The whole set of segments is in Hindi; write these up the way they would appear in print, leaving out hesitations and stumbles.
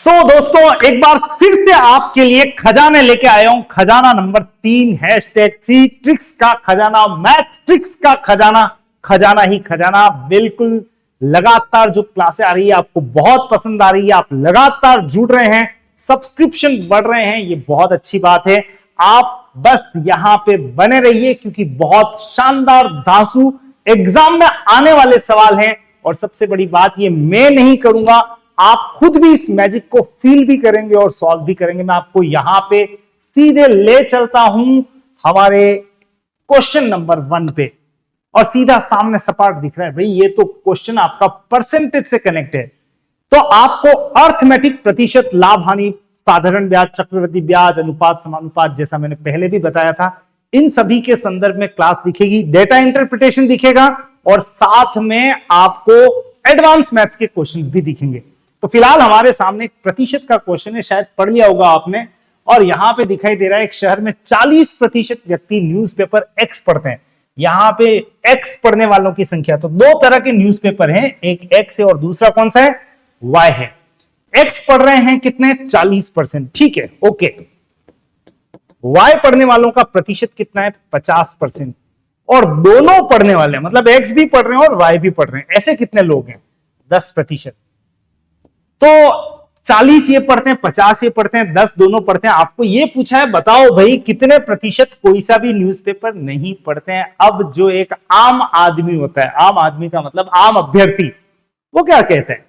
दोस्तों एक बार फिर से आपके लिए खजाने लेके आया हूं। खजाना नंबर 3 #3 ट्रिक्स का खजाना, मैथ्स ट्रिक्स का खजाना, खजाना ही खजाना। बिल्कुल लगातार जो क्लासें आ रही है आपको बहुत पसंद आ रही है, आप लगातार जुड़ रहे हैं, सब्सक्रिप्शन बढ़ रहे हैं, ये बहुत अच्छी बात है। आप बस यहां पे बने रहिए क्योंकि बहुत शानदार धांसू एग्जाम में आने वाले सवाल हैं। और सबसे बड़ी बात, ये मैं नहीं करूंगा, आप खुद भी इस मैजिक को फील भी करेंगे और सॉल्व भी करेंगे। मैं आपको यहां पे सीधे ले चलता हूं हमारे क्वेश्चन नंबर 1 पे, और सीधा सामने सपाट दिख रहा है भाई, ये तो क्वेश्चन आपका परसेंटेज से कनेक्ट है। तो आपको अर्थमेटिक, प्रतिशत, लाभ हानि, साधारण ब्याज, चक्रवृद्धि ब्याज, अनुपात, समानुपात, जैसा मैंने पहले भी बताया था, इन सभी के संदर्भ में क्लास दिखेगी, डेटा इंटरप्रिटेशन दिखेगा और साथ में आपको एडवांस मैथ्स के क्वेश्चंस भी दिखेंगे। तो फिलहाल हमारे सामने एक प्रतिशत का क्वेश्चन है, शायद पढ़ लिया होगा आपने, और यहां पे दिखाई दे रहा है एक शहर में 40% व्यक्ति न्यूज़पेपर एक्स पढ़ते हैं। यहां पे एक्स पढ़ने वालों की संख्या, तो दो तरह के न्यूज़पेपर हैं, एक एक्स है और दूसरा कौन सा है, वाई है। एक्स पढ़ रहे हैं कितने, 40%, ठीक है, ओके। वाई पढ़ने वालों का प्रतिशत कितना है, 50%। और दोनों पढ़ने वाले, मतलब एक्स भी पढ़ रहे हैं और वाई भी पढ़ रहे हैं, ऐसे कितने लोग हैं, 10%। तो 40 ये पढ़ते हैं, 50 ये पढ़ते हैं, 10 दोनों पढ़ते हैं। आपको ये पूछा है बताओ भाई कितने प्रतिशत कोई सा भी न्यूज़पेपर नहीं पढ़ते हैं। अब जो एक आम आदमी होता है, आम आदमी का मतलब आम अभ्यर्थी, वो क्या कहते हैं,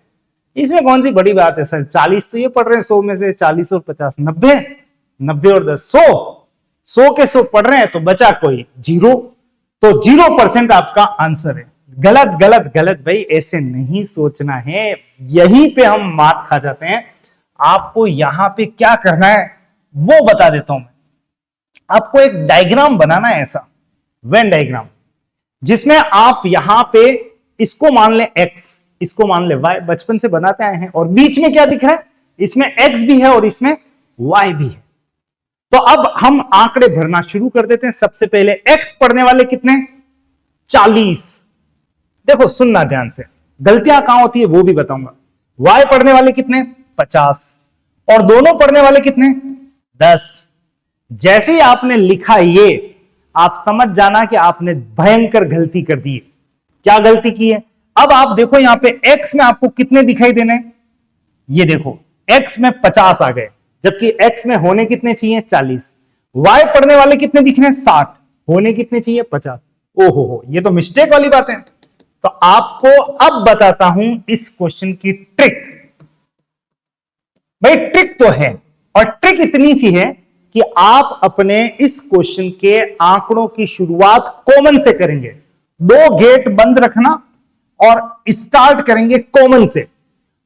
इसमें कौन सी बड़ी बात है सर, 40 तो ये पढ़ रहे हैं, 100 में से 40 और 50, 90 और 10, 100 के 100 पढ़ रहे हैं, तो बचा कोई 0। तो 0% आपका आंसर है। गलत गलत गलत भाई, ऐसे नहीं सोचना है, यहीं पे हम मात खा जाते हैं। आपको यहां पे क्या करना है वो बता देता हूं मैं। आपको एक डायग्राम बनाना है, ऐसा वेन डायग्राम, जिसमें आप यहां पे इसको मान ले x, इसको मान ले y, बचपन से बनाते आए हैं। और बीच में क्या दिख रहा है, इसमें x भी है और इसमें y भी है। तो अब हम आंकड़े भरना शुरू कर देते हैं। सबसे पहले x पढ़ने वाले कितने, 40। देखो सुनना ध्यान से, गलतियां कहां होती है वो भी बताऊंगा। y पढ़ने वाले कितने, 50, और दोनों पढ़ने वाले कितने, 10। जैसे ही आपने लिखा ये, आप समझ जाना कि आपने भयंकर गलती कर दी है। क्या गलती की है, अब आप देखो यहां पे x में आपको कितने दिखाई देने, ये देखो x में 50 आ गए, जबकि x में होने कितने चाहिए, 40। y पढ़ने वाले कितने दिख रहे हैं, 60, होने कितने चाहिए, 50। ओहो, ये तो मिस्टेक वाली बात है। तो आपको अब बताता हूं इस क्वेश्चन की ट्रिक। भाई ट्रिक तो है, और ट्रिक इतनी सी है कि आप अपने इस क्वेश्चन के आंकड़ों की शुरुआत कॉमन से करेंगे। 2 गेट बंद रखना और स्टार्ट करेंगे कॉमन से।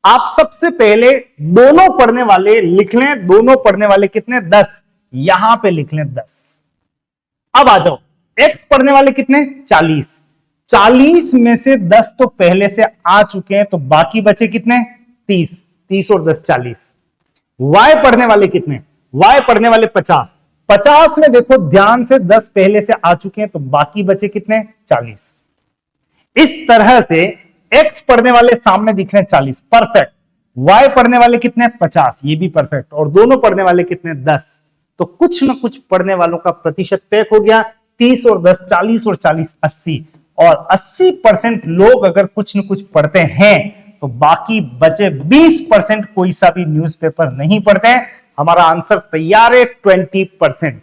आप सबसे पहले दोनों पढ़ने वाले लिख लें, दोनों पढ़ने वाले कितने, 10, यहां पे लिख लें 10। अब आ जाओ, एक्स पढ़ने वाले कितने, 40। 40 में से 10 तो पहले से आ चुके हैं, तो बाकी बचे कितने, 30। 30 और 10 40। वाई पढ़ने वाले कितने, वाई पढ़ने वाले 50। 50 में देखो ध्यान से 10 पहले से आ चुके हैं, तो बाकी बचे कितने, 40। इस तरह से एक्स पढ़ने वाले सामने दिख रहे हैं 40, परफेक्ट। वाई पढ़ने वाले कितने, 50, ये भी परफेक्ट। और दोनों पढ़ने वाले कितने, 10। तो कुछ ना कुछ पढ़ने वालों का प्रतिशत तय हो गया। 30 और 10 40 और 40 80, और 80% लोग अगर कुछ न कुछ पढ़ते हैं, तो बाकी बचे 20% कोई सा भी न्यूज़पेपर नहीं पढ़ते हैं। हमारा आंसर तैयार है, 20%।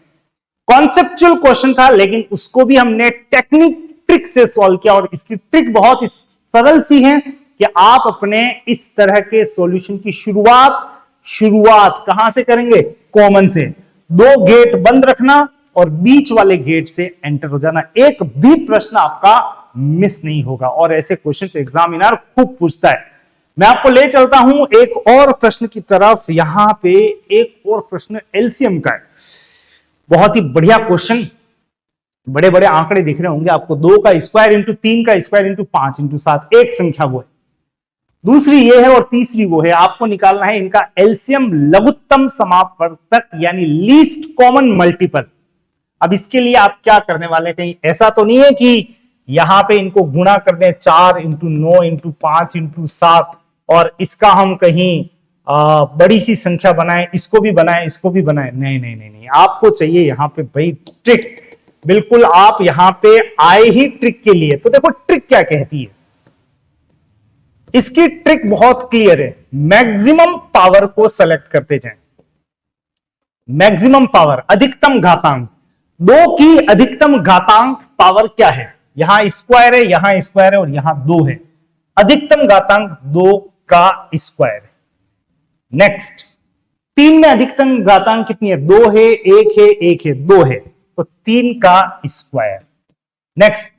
कॉन्सेप्चुअल क्वेश्चन था, लेकिन उसको भी हमने टेक्निक ट्रिक से सॉल्व किया, और इसकी ट्रिक बहुत ही सरल सी है कि आप अपने इस तरह के सॉल्यूशन की शुरुआत कहां से करेंगे, कॉमन से। 2 गेट बंद रखना और बीच वाले गेट से एंटर हो जाना, एक भी प्रश्न आपका मिस नहीं होगा। और ऐसे क्वेश्चन एग्जामिनर खूब पूछता है। मैं आपको ले चलता हूं एक और प्रश्न की तरफ। यहां पे एक और प्रश्न एलसीएम का है, बहुत ही बढ़िया क्वेश्चन। बड़े बड़े आंकड़े दिख रहे होंगे आपको, 2 का स्क्वायर इंटू 3 का स्क्वायर इंटू 5 इंटू 7, एक संख्या वो है, दूसरी ये है और तीसरी वो है। आपको निकालना है इनका एलसीएम, लघुत्तम समापवर्तक, यानी लीस्ट कॉमन मल्टीपल। अब इसके लिए आप क्या करने वाले, कहीं ऐसा तो नहीं है कि यहां पे इनको गुणा कर दें 4 इंटू 9 इंटू 5 इंटू 7, और इसका हम कहीं बड़ी सी संख्या बनाए, इसको भी बनाए, इसको भी बनाए, नहीं नहीं नहीं नहीं, आपको चाहिए यहां पे भाई ट्रिक। बिल्कुल आप यहां पे आए ही ट्रिक के लिए। तो देखो ट्रिक क्या कहती है, इसकी ट्रिक बहुत क्लियर है। मैक्सिमम पावर को सेलेक्ट करते जाएं। मैक्सिमम पावर, अधिकतम घातांक, 2 की अधिकतम घातांक पावर क्या है? यहां स्क्वायर है, यहां स्क्वायर है और यहां 2 है। अधिकतम घातांक 2 का स्क्वायर है। नेक्स्ट, 3 में अधिकतम घातांक कितनी है? 2 है, 1 है, 1 है, 2 है, तो 3 का स्क्वायर। नेक्स्ट,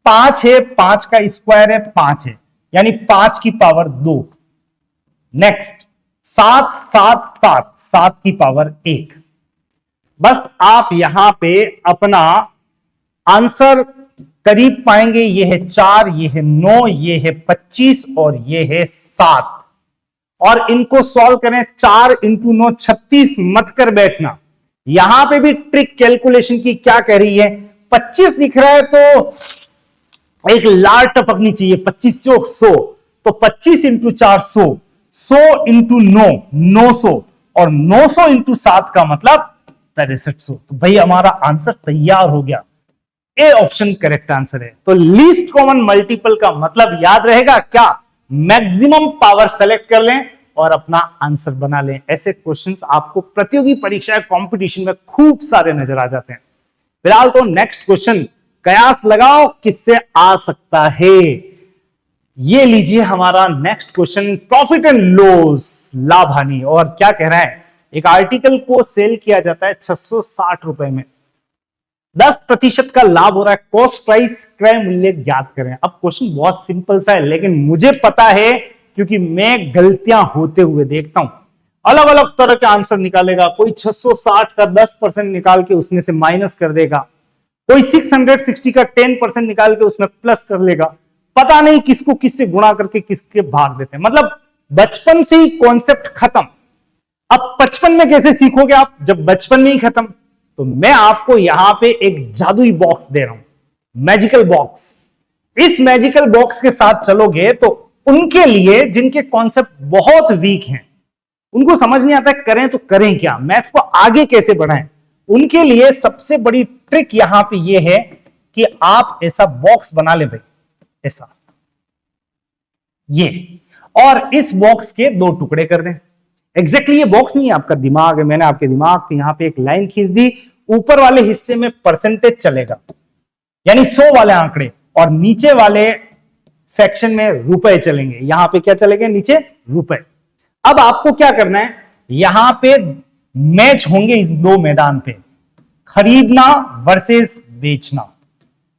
5 है, 5 का स्क्वायर है 5 है, यानी 5 की पावर 2। नेक्स्ट, 7 7 7, 7 की पावर 1। बस आप यहां पे अपना आंसर करीब पाएंगे। ये है 4, ये है 9, ये है 25 और ये है 7। और इनको सॉल्व करें। 4 × 9 36 मत कर बैठना। यहां पे भी ट्रिक कैलकुलेशन की क्या कह रही है, 25 दिख रहा है तो एक लार टपकनी चाहिए। 25 चौक 100, तो 25 × 4 100, 100 × 9 900 और 900 × 7 का मतलब 6300। तो भाई हमारा आंसर तैयार हो गया। ए ऑप्शन करेक्ट आंसर है। तो लीस्ट कॉमन मल्टीपल का मतलब याद रहेगा क्या? मैक्सिमम पावर सेलेक्ट कर लें और अपना आंसर बना लें। ऐसे क्वेश्चंस आपको प्रतियोगी परीक्षा कंपटीशन में खूब सारे नजर आ जाते हैं। फिलहाल तो नेक्स्ट क्वेश्चन, कयास लगाओ किससे आ सकता है। ये लीजिए हमारा next question, profit and loss, लाभ हानि। और क्या कह रहा है, एक आर्टिकल को सेल किया जाता है 660 रुपए में, 10% का लाभ हो रहा है। कॉस्ट प्राइस क्रय मूल्य ज्ञात करें। अब क्वेश्चन बहुत सिंपल सा है, लेकिन मुझे पता है क्योंकि मैं गलतियां होते हुए देखता हूं। अलग अलग तरह के आंसर निकालेगा। कोई 660 का 10% निकाल के उसमें से माइनस कर देगा, कोई 660 का 10% निकाल के उसमें प्लस कर लेगा। पता नहीं किसको किससे गुणा करके किसके भाग देते हैं। मतलब बचपन से ही कॉन्सेप्ट खत्म। अब 55 में कैसे सीखोगे आप, जब बचपन में ही खत्म। तो मैं आपको यहां पे एक जादुई बॉक्स दे रहा हूं, मैजिकल बॉक्स। इस मैजिकल बॉक्स के साथ चलोगे तो उनके लिए जिनके कॉन्सेप्ट बहुत वीक हैं, उनको समझ नहीं आता करें तो करें क्या, मैथ्स को आगे कैसे बढ़ाएं, उनके लिए सबसे बड़ी ट्रिक यहां पे ये है कि आप ऐसा बॉक्स बना ले भाई, ऐसा ये, और इस बॉक्स के 2 टुकड़े कर दें। एग्जैक्टली ये बॉक्स नहीं है, आपका दिमाग है। मैंने आपके दिमाग पे यहां पे एक लाइन खींच दी। ऊपर वाले हिस्से में परसेंटेज चलेगा, यानी 100 वाले आंकड़े, और नीचे वाले सेक्शन में रुपए चलेंगे। यहां पे क्या चलेंगे, नीचे रुपए। अब आपको क्या करना है, यहां पे मैच होंगे इस 2 मैदान पे, खरीदना वर्सेस बेचना,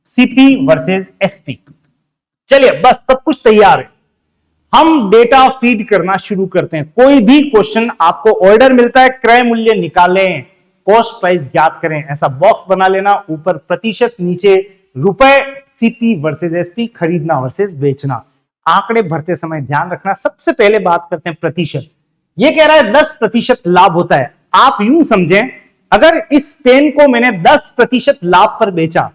सीपी वर्सेस एसपी। चलिए बस सब कुछ तैयार है, हम डेटा फीड करना शुरू करते हैं। कोई भी क्वेश्चन आपको ऑर्डर मिलता है, क्रय मूल्य निकालें, कॉस्ट प्राइस ज्ञात करें, ऐसा बॉक्स बना लेना। ऊपर प्रतिशत, नीचे रुपए, सीपी वर्सेस एसपी, खरीदना वर्सेस बेचना। आंकड़े भरते समय ध्यान रखना। सबसे पहले बात करते हैं प्रतिशत। ये कह रहा है 10% लाभ होता है। आप यूं समझें, अगर इस पेन को मैंने 10% लाभ पर बेचा,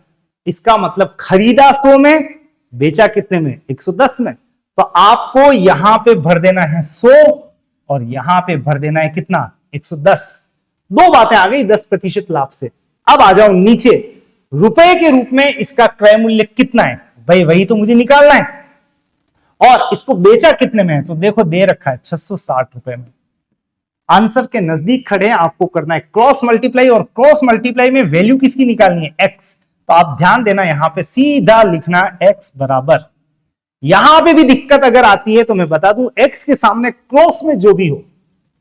इसका मतलब खरीदा 100 में, बेचा कितने में, 110 में। तो आपको यहां पे भर देना है 100 और यहां पे भर देना है कितना, 110। 2 बातें आ गई 10% लाभ से। अब आ जाओ नीचे, रुपए के रूप में इसका क्रय मूल्य कितना है, भाई वही तो मुझे निकालना है। और इसको बेचा कितने में है, तो देखो दे रखा है 660 रुपए में। आंसर के नजदीक खड़े हैं, आपको करना है क्रॉस मल्टीप्लाई, और क्रॉस मल्टीप्लाई में वैल्यू किसकी निकालनी है, एक्स। तो आप ध्यान देना, यहां पे सीधा लिखना एक्स बराबर। यहां पे भी दिक्कत अगर आती है तो मैं बता दूं, एक्स के सामने क्रॉस में जो भी हो,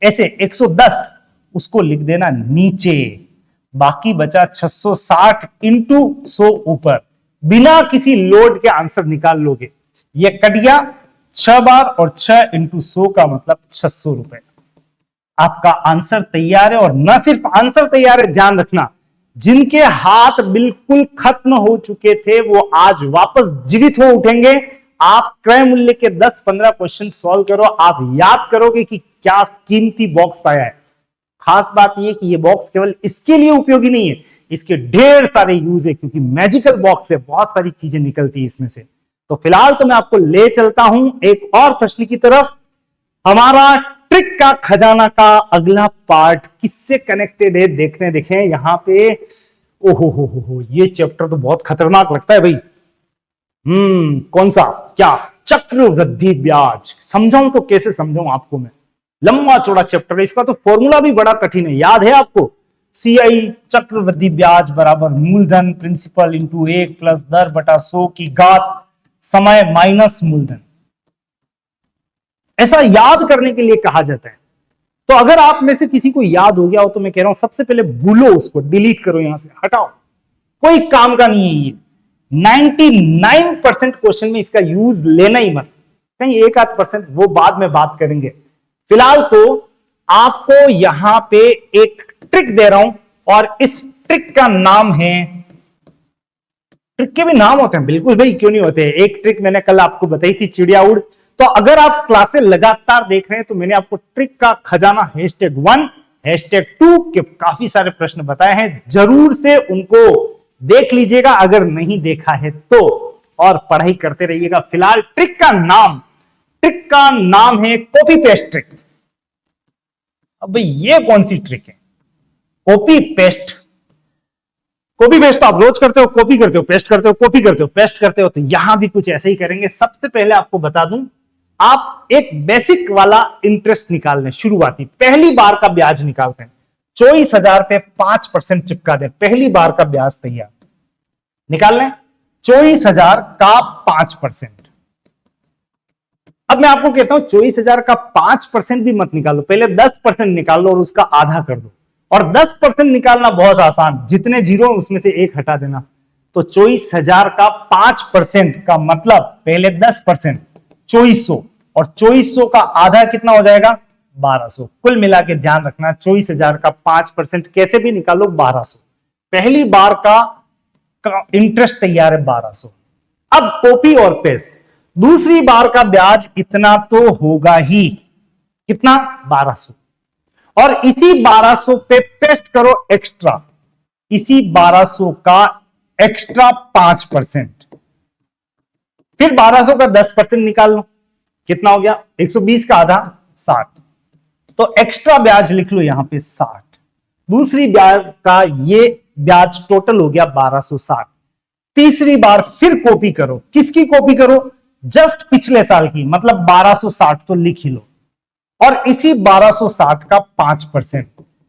ऐसे 110 उसको लिख देना नीचे, बाकी बचा 660 × 100 ऊपर। बिना किसी लोड के आंसर निकाल लोगे। ये कट गया 6 बार, और 6 × 100 का मतलब 600 रुपए। आपका आंसर तैयार है। और न सिर्फ आंसर तैयार है, ध्यान रखना, जिनके हाथ बिल्कुल खत्म हो चुके थे वो आज वापस जीवित हो उठेंगे। आप क्रय मूल्य के 10-15 क्वेश्चन सॉल्व करो, आप याद करोगे कि क्या कीमती बॉक्स पाया है। खास बात यह कि यह बॉक्स केवल इसके लिए उपयोगी नहीं है, इसके ढेर सारे यूज है, क्योंकि मैजिकल बॉक्स है, बहुत सारी चीजें निकलती है इसमें से। तो फिलहाल तो मैं आपको ले चलता हूं एक और प्रश्न की तरफ। हमारा ट्रिक का खजाना का अगला पार्ट किससे कनेक्टेड है देखने देखें यहां पे। ओहो ये चैप्टर तो बहुत खतरनाक लगता है भाई। कौन सा, क्या, चक्रवृद्धि ब्याज। समझाऊं तो कैसे समझाऊं आपको मैं, लंबा चौड़ा चैप्टर है इसका, तो फॉर्मूला भी बड़ा कठिन है। याद है आपको, CI चक्रवृद्धि ब्याज बराबर मूलधन प्रिंसिपल इंटू 1 प्लस दर बटा 100 की घात समय माइनस मूलधन। ऐसा याद करने के लिए कहा जाता है। तो अगर आप में से किसी को याद हो गया हो तो मैं कह रहा हूं सबसे पहले भूलो उसको, डिलीट करो, यहां से हटाओ, कोई काम का नहीं है ये। 99% क्वेश्चन में इसका यूज लेना ही मत, कहीं 1-8% वो बाद में बात करेंगे। फिलहाल तो आपको यहां पे एक ट्रिक दे रहा हूं और इस ट्रिक का नाम है, ट्रिक के भी नाम होते हैं बिल्कुल भाई, क्यों नहीं होते। एक ट्रिक मैंने कल आपको बताई थी, चिड़िया उड़। तो अगर आप क्लासेस लगातार देख रहे हैं तो मैंने आपको ट्रिक का खजाना #1 #2 के काफी सारे प्रश्न बताए हैं, जरूर से उनको देख लीजिएगा अगर नहीं देखा है तो, और पढ़ाई करते रहिएगा। फिलहाल ट्रिक का नाम है कॉपी पेस्ट ट्रिक। अब भाई ये कौन सी ट्रिक है, कॉपी पेस्ट। कॉपी पेस्ट आप रोज करते हो, कॉपी करते हो, पेस्ट करते हो, कॉपी करते हो, पेस्ट करते हो, तो यहां भी कुछ ऐसे ही करेंगे। सबसे पहले आपको बता दूं, आप एक बेसिक वाला इंटरेस्ट निकाल लें, शुरुआती पहली बार का ब्याज निकालते हैं। 24,000 पे 5% चिपका दें, पहली बार का ब्याज तैयार निकाल लें, 24,000 का 5%। अब मैं आपको कहता हूं 24,000 का 5% भी मत निकालो, पहले 10% निकाल लो और उसका आधा कर दो। और 10% निकालना बहुत आसान, जितने जीरो उसमें से एक हटा देना। तो 24,000 का 5% का मतलब पहले 10%, 2400, और 2400 का आधा कितना हो जाएगा, 1200। कुल मिला के ध्यान रखना, 24,000 का 5% कैसे भी निकालो 1200। पहली बार का इंटरेस्ट तैयार है 1200। अब कॉपी और पेस्ट, दूसरी बार का ब्याज इतना तो होगा ही, कितना, 1200। और इसी 1200 पे पेस्ट करो एक्स्ट्रा, इसी 1200 का एक्स्ट्रा 5%। फिर 1200 का 10% निकाल लो, कितना हो गया, 120 का आधा 60। तो एक्स्ट्रा ब्याज लिख लो यहां पे 60। दूसरी ब्याज का ये ब्याज टोटल हो गया 1260। तीसरी बार फिर कॉपी करो, किसकी कॉपी करो, जस्ट पिछले साल की, मतलब 1260 तो लिख ही लो। और इसी 1260 का 5%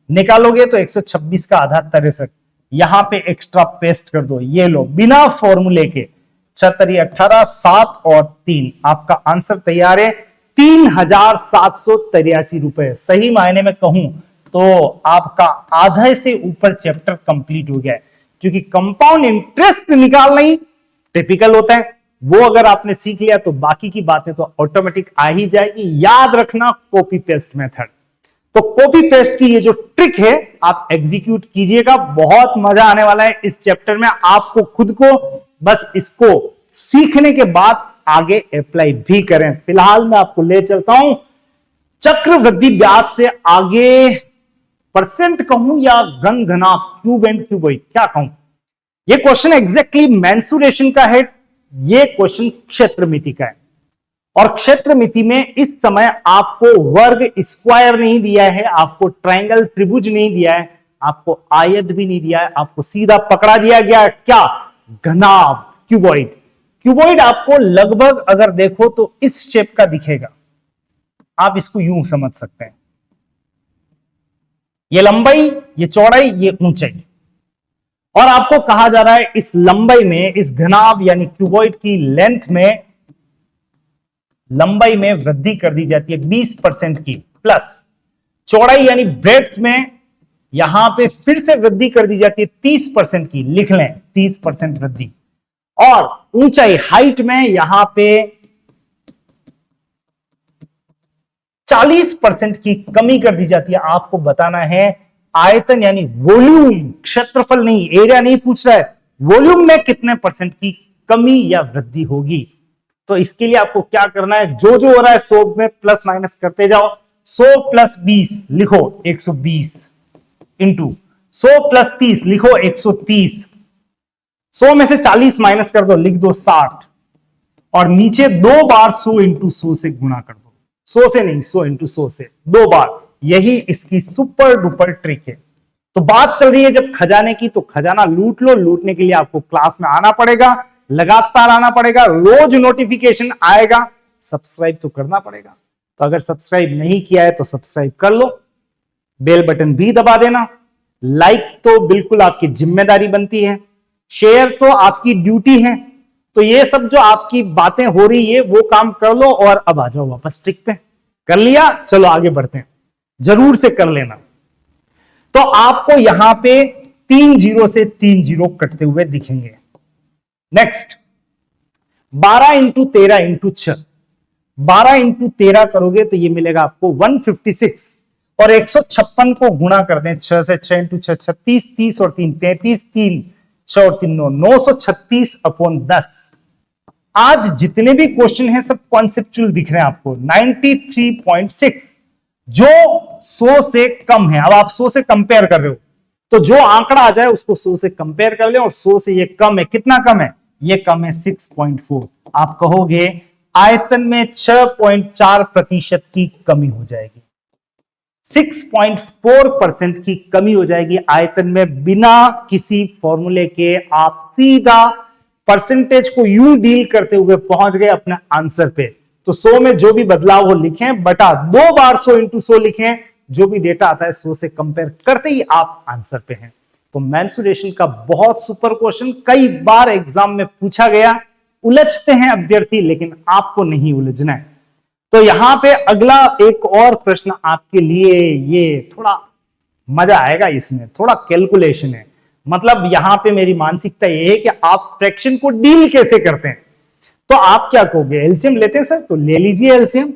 निकालोगे तो 126 का आधा 63। यहां पे एक्स्ट्रा पेस्ट कर दो, ये लो, बिना फॉर्मूले के 76, 18, 7 और 3, आपका आंसर तैयार है 3,783 रुपए। सही मायने में कहूं तो आपका आधे से ऊपर चैप्टर कंप्लीट हो गया है, क्योंकि कंपाउंड इंटरेस्ट निकालना ही टिपिकल होता है। वो अगर आपने सीख लिया तो बाकी की बातें तो ऑटोमेटिक आ ही जाएगी। याद रखना कॉपी पेस्ट मेथड। तो कॉपी पेस्ट की ये जो ट्रिक है आप एग्जीक्यूट कीजिएगा, बहुत मजा आने वाला है इस चैप्टर में आपको खुद को। बस इसको सीखने के बाद आगे अप्लाई भी करें। फिलहाल मैं आपको ले चलता हूं चक्रवृद्धि ब्याज से आगे, परसेंट कहूं या घन क्यूब एंड क्यूबॉइड, क्या कहूं। यह क्वेश्चन एग्जैक्टली मेंसुरेशन का है, यह क्वेश्चन क्षेत्रमिति का है। और क्षेत्रमिति में इस समय आपको वर्ग स्क्वायर नहीं दिया है, आपको ट्रायंगल त्रिभुज नहीं दिया है, आपको आयत भी नहीं दिया है, आपको सीधा पकड़ा दिया गया है क्या, घनाभ, क्यूबॉइड। क्यूबॉइड आपको लगभग अगर देखो तो इस शेप का दिखेगा, आप इसको यूं समझ सकते हैं, ये लंबाई, ये चौड़ाई, ये ऊंचाई। और आपको कहा जा रहा है इस लंबाई में, इस घनाभ यानी क्यूबॉइड की लेंथ में, लंबाई में वृद्धि कर दी जाती है 20% की, प्लस चौड़ाई यानी ब्रेड्थ में यहां पे फिर से वृद्धि कर दी जाती है 30% की, लिख लें 30% वृद्धि। और ऊंचाई हाइट में यहां पे 40% की कमी कर दी जाती है। आपको बताना है आयतन यानी वॉल्यूम, क्षेत्रफल नहीं, एरिया नहीं पूछ रहा है, वॉल्यूम में कितने परसेंट की कमी या वृद्धि होगी। तो इसके लिए आपको क्या करना है, जो जो हो रहा है 100 में प्लस माइनस करते जाओ। 100 प्लस 20 लिखो 120, इंटू 100 प्लस 30 लिखो 130, 100 में से 40 माइनस कर दो, लिख दो 60, और नीचे 2 बार 100 इंटू 100 से गुणा कर दो। 100 से नहीं, 100 इंटू 100 से 2 बार। यही इसकी सुपर डुपर ट्रिक है। तो बात चल रही है जब खजाने की, तो खजाना लूट लो। लूटने के लिए आपको क्लास में आना पड़ेगा, लगातार आना पड़ेगा, रोज नोटिफिकेशन आएगा, सब्सक्राइब तो करना पड़ेगा। तो अगर सब्सक्राइब नहीं किया है तो सब्सक्राइब कर लो, बेल बटन भी दबा देना। लाइक तो बिल्कुल आपकी जिम्मेदारी बनती है, शेयर तो आपकी ड्यूटी है। तो ये सब जो आपकी बातें हो रही है वो काम कर लो और अब आ जाओ वापस ट्रिक पे। कर लिया, चलो आगे बढ़ते हैं, जरूर से कर लेना। तो आपको यहां पे 3 जीरो से 3 जीरो कटते हुए दिखेंगे। नेक्स्ट 12 इंटू 13 इंटू 6, 12 इंटू 13 करोगे तो ये मिलेगा आपको 156 और 156 को गुणा कर दें 6 से, 6 इंटू 6 36, 30 और 3 33, 3 6 और 3 9, 936 अपॉन 10। आज जितने भी क्वेश्चन हैं सब कॉन्सेप्चुअल दिख रहे हैं आपको। 93.6 जो 100 से कम है। अब आप 100 से कंपेयर कर रहे हो तो जो आंकड़ा आ जाए उसको 100 से कंपेयर कर ले, और 100 से ये कम है। कितना कम है? ये कम है 6.4। आप कहोगे आयतन में 6.4% की कमी हो जाएगी, 6.4% की कमी हो जाएगी आयतन में। बिना किसी फॉर्मूले के आप सीधा परसेंटेज को यूं डील करते हुए पहुंच गए अपने आंसर पे। तो 100 में जो भी बदलाव हो लिखें, बटा 2 बार 100 इंटू 100 लिखें, जो भी डेटा आता है 100 से कंपेयर करते ही आप आंसर पे हैं। तो मेंसुरेशन का बहुत सुपर क्वेश्चन, कई बार एग्जाम में पूछा गया। उलझते हैं अभ्यर्थी, लेकिन आपको नहीं उलझना है। तो यहां पे अगला एक और प्रश्न आपके लिए, ये थोड़ा मजा आएगा, इसमें थोड़ा कैलकुलेशन है। मतलब यहां पे मेरी मानसिकता ये है कि आप फ्रैक्शन को डील कैसे करते हैं। तो आप क्या कहोगे? एलसीएम लेते हैं सर, तो ले लीजिए एलसीएम।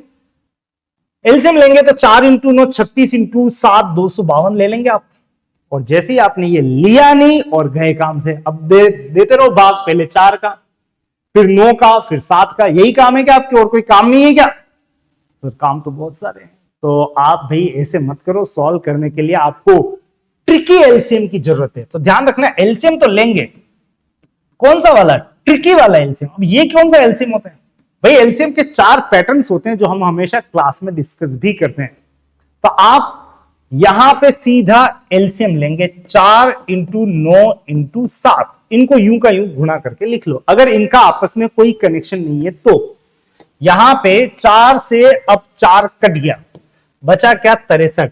एलसीएम लेंगे तो 4 इंटू 9 36 इंटू 7 252 ले लेंगे आप। और जैसे ही आपने ये लिया नहीं और गए काम से, अब देते रहो भाग, पहले 4 का, फिर 9 का, फिर 7 का। यही काम है क्या आपके? और कोई काम नहीं है क्या? सर काम तो बहुत सारे हैं। तो आप भाई ऐसे मत करो, सॉल्व करने के लिए आपको ट्रिकी एलसीएम की जरूरत है। तो ध्यान रखना, एलसीएम तो लेंगे, कौन सा वाला? ट्रिकी वाला एलसीएम। अब ये कौन सा एलसीएम होता है भाई? एलसीएम के 4 पैटर्न्स होते हैं जो हम हमेशा क्लास में डिस्कस भी करते हैं। तो आप यहां पे सीधा एलसीएम लेंगे 4 इंटू 9 इंटू 7, इनको यूं का यूं गुणा करके लिख लो। अगर इनका आपस में कोई कनेक्शन नहीं है तो यहां पे 4 से अब 4 कट गया, बचा क्या? 63।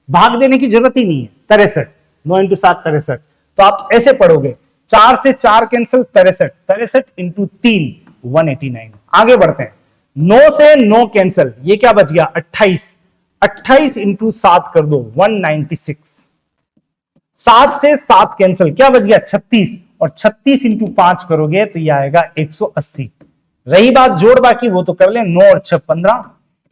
भाग देने की जरूरत ही नहीं है, 63, 9 इंटू 7 63। तो आप ऐसे पढ़ोगे, 4 से 4 कैंसिल, 63, 63 इंटू 3 189। आगे बढ़ते हैं, 9 से 9 कैंसिल, ये क्या बच गया? 28, 28 इंटू 7 कर दो 196। 7 से 7 कैंसिल, क्या बच गया? 36, और 36 इंटू 5 करोगे तो ये आएगा 180। रही बात जोड़ बाकी, वो तो कर ले, 9 और 6 15,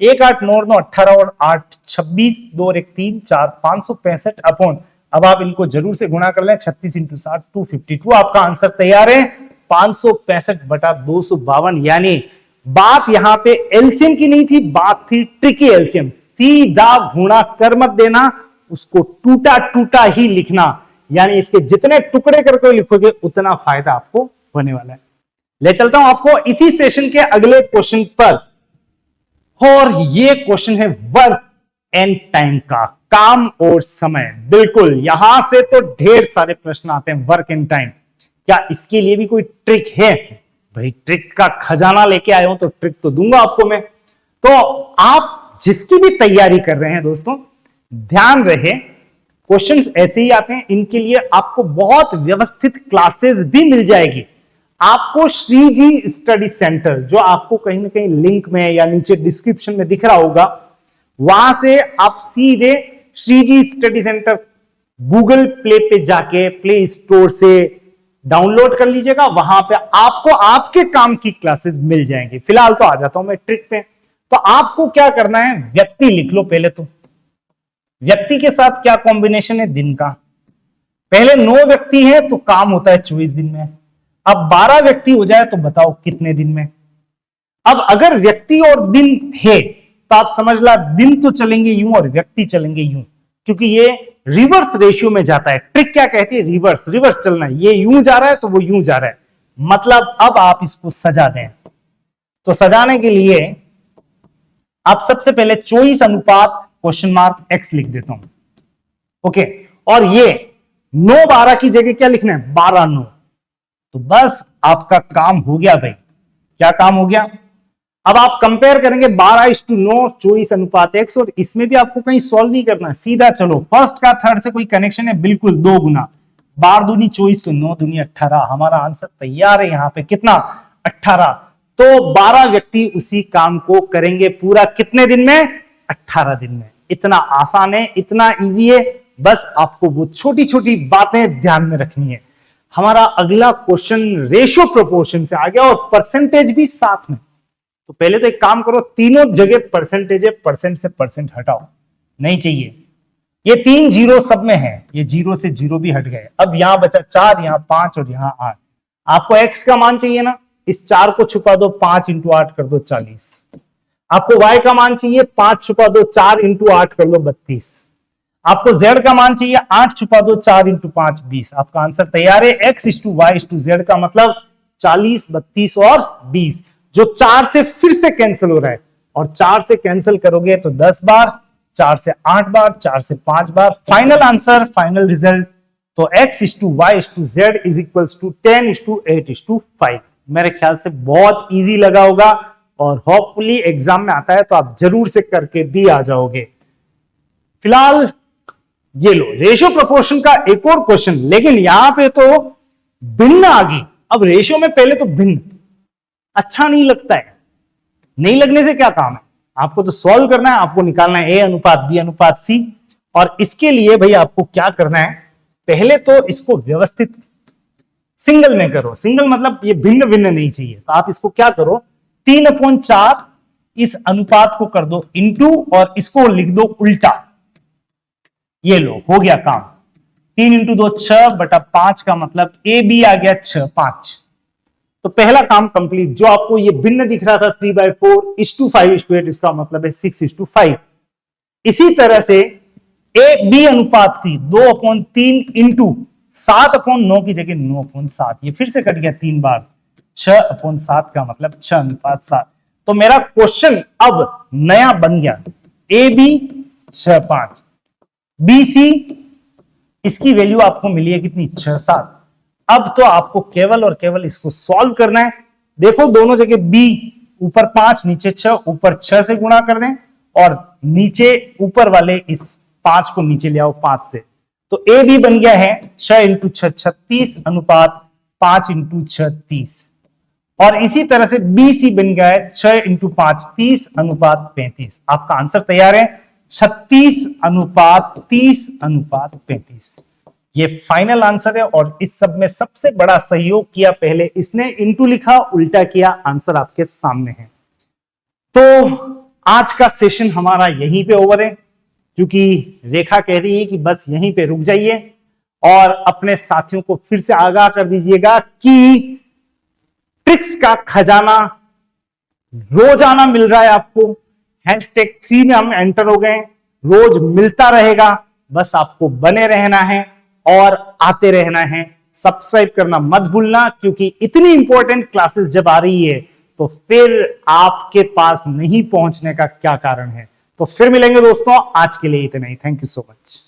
1 8 9 9 18 और 8 26, 2 और 1 3 4 565 अपॉन, अब आप इनको जरूर से गुणा कर लें, 36 इंटू 7 252। आपका आंसर तैयार है 565 बटा 252। यानी बात यहां पे एलसीएम की नहीं थी, बात थी ट्रिकी एलसीएम। सीधा गुणा कर मत देना, उसको टूटा टूटा ही लिखना, यानी इसके जितने टुकड़े करके लिखोगे उतना फायदा आपको होने वाला है। ले चलता हूं आपको इसी सेशन के अगले क्वेश्चन पर, और ये क्वेश्चन है वर्क एंड टाइम का, काम और समय। बिल्कुल, यहां से तो ढेर सारे प्रश्न आते हैं। वर्क एंड टाइम, क्या इसके लिए भी कोई ट्रिक है? भाई ट्रिक का खजाना लेके आया हूं तो ट्रिक तो दूंगा आपको मैं। तो आप जिसकी भी तैयारी कर रहे हैं दोस्तों, ध्यान रहे क्वेश्चंस ऐसे ही आते हैं, इनके लिए आपको बहुत व्यवस्थित क्लासेस भी मिल जाएगी। आपको श्री जी स्टडी सेंटर, जो आपको कहीं ना कहीं लिंक में या नीचे डिस्क्रिप्शन में दिख रहा होगा, वहां से आप सीधे श्री जी स्टडी सेंटर गूगल प्ले पे जाके प्ले स्टोर से डाउनलोड कर लीजिएगा। वहां पे आपको आपके काम की क्लासेस मिल जाएंगी। फिलहाल तो आ जाता हूं मैं ट्रिक पे। तो आपको क्या करना है, व्यक्ति लिख लो पहले। तो व्यक्ति के साथ क्या कॉम्बिनेशन है? दिन का। पहले 9 व्यक्ति है तो काम होता है 24 दिन में। अब 12 व्यक्ति हो जाए तो बताओ कितने दिन में। अब अगर व्यक्ति और दिन है तो आप समझ ला, दिन तो चलेंगे यूं और व्यक्ति चलेंगे यूं, क्योंकि ये रिवर्स रेशियो में जाता है। ट्रिक क्या कहती है? रिवर्स, रिवर्स चलना है। ये यूं जा रहा है तो वो यूं जा रहा है। मतलब अब आप इसको सजा दें। तो सजाने के लिए आप सबसे पहले चॉइस अनुपात क्वेश्चन मार्क x लिख देता हूं, ओके। और ये 9 12 की जगह क्या लिखना है, 12 9। तो बस आपका काम हो गया भाई। क्या काम हो गया? अब आप कंपेयर करेंगे 12:9 चॉइस अनुपात x, और इसमें भी आपको कहीं सॉल्व नहीं करना है, सीधा चलो फर्स्ट का थर्ड से कोई कनेक्शन है, बिल्कुल 2 गुना 12 दूनी 24 तो 9 दूनी 18। हमारा आंसर तैयार है यहां पे, कितना, 18। तो 12 व्यक्ति उसी काम को करेंगे पूरा कितने दिन में, 18 दिन में। इतना आसान है, इतना इजी है, बस आपको वो छोटी छोटी बातें ध्यान में रखनी है। हमारा अगला क्वेश्चन रेशियो प्रोपोर्शन से आ गया और परसेंटेज भी साथ में। तो पहले तो एक काम करो, तीनों जगह परसेंटेज है, परसेंट से परसेंट हटाओ, नहीं चाहिए। ये 3 जीरो सब में है, ये 0 से 0 भी हट गए। अब यहां बचा 4, यहां 5 और यहां 8। आपको x का मान चाहिए ना, इस 4 को छुपा दो, 5 × 8 कर दो 40। आपको y का मान चाहिए, 5 छुपा दो, 4 × 8 कर लो 32। आपको z का मान चाहिए, 8 छुपा दो, 4 × 5 20। आपका आंसर तैयार है। x = y = z का मतलब 40 32 और 20, जो 4 से फिर से कैंसिल हो रहा है, और 4 से कैंसिल करोगे तो 10 बार, 4 से 8 बार, 4 से 5 बार। फाइनल आंसर, फाइनल रिजल्ट, तो x = y = z = 10:8:5। मेरे ख्याल से बहुत इजी लगा होगा, और होपफुली एग्जाम में आता है तो आप जरूर से करके भी आ जाओगे। फिलहाल ये लो रेशियो प्रोपोर्शन का एक और क्वेश्चन, लेकिन यहां पे तो भिन्न आ गई। अब रेशियो में पहले तो भिन्न अच्छा नहीं लगता है, नहीं लगने से क्या काम है, आपको तो सॉल्व करना है, आपको निकालना है a:b:c। और इसके लिए भाई आपको क्या करना है, पहले तो इसको व्यवस्थित सिंगल में करो। सिंगल मतलब ये भिन्न भिन्न नहीं चाहिए, तो आप इसको क्या करो, 3/4 इस अनुपात को कर दो इंटू, और इसको लिख दो उल्टा। ये लो, हो गया काम। 3 × 2 6/5 का मतलब ए बी आ गया 6 5। तो पहला काम कंप्लीट। जो आपको ये भिन्न दिख रहा था 3/4:5:8, इसका मतलब है 6:5। इसी तरह से ए बी अनुपात सी 2/3 इंटू 7/9 की जगह 9/7। ये फिर से कट गया 3 बार, 6/7 का मतलब 6:7। तो मेरा क्वेश्चन अब नया बन गया, ए बी 6 5, बी सी इसकी वैल्यू आपको मिली है कितनी, 6 7। अब तो आपको केवल और केवल इसको सॉल्व करना है। देखो दोनों जगह b ऊपर 5 नीचे 6, ऊपर 6 से गुणा कर दें, और नीचे ऊपर वाले इस 5 को नीचे ले आओ 5 से। तो ए बी बन गया है 6 × 6 36 अनुपात 5 × 6 30। और इसी तरह से बी सी बन गया है 6 × 5 30 अनुपात 35। आपका आंसर तैयार है 36 अनुपात 30 अनुपात 35। ये फाइनल आंसर है, और इस सब में सबसे बड़ा सहयोग किया पहले इसने, इंटू लिखा, उल्टा किया, आंसर आपके सामने है। तो आज का सेशन हमारा यहीं पे ओवर है, क्योंकि रेखा कह रही है कि बस यहीं पे रुक जाइए, और अपने साथियों को फिर से आगाह कर दीजिएगा कि ट्रिक्स का खजाना रोजाना मिल रहा है आपको। #3 में हम एंटर हो गए, रोज मिलता रहेगा, बस आपको बने रहना है और आते रहना है। सब्सक्राइब करना मत भूलना, क्योंकि इतनी इंपॉर्टेंट क्लासेस जब आ रही है तो फिर आपके पास नहीं पहुंचने का क्या कारण है। तो फिर मिलेंगे दोस्तों, आज के लिए इतना ही। Thank you so much.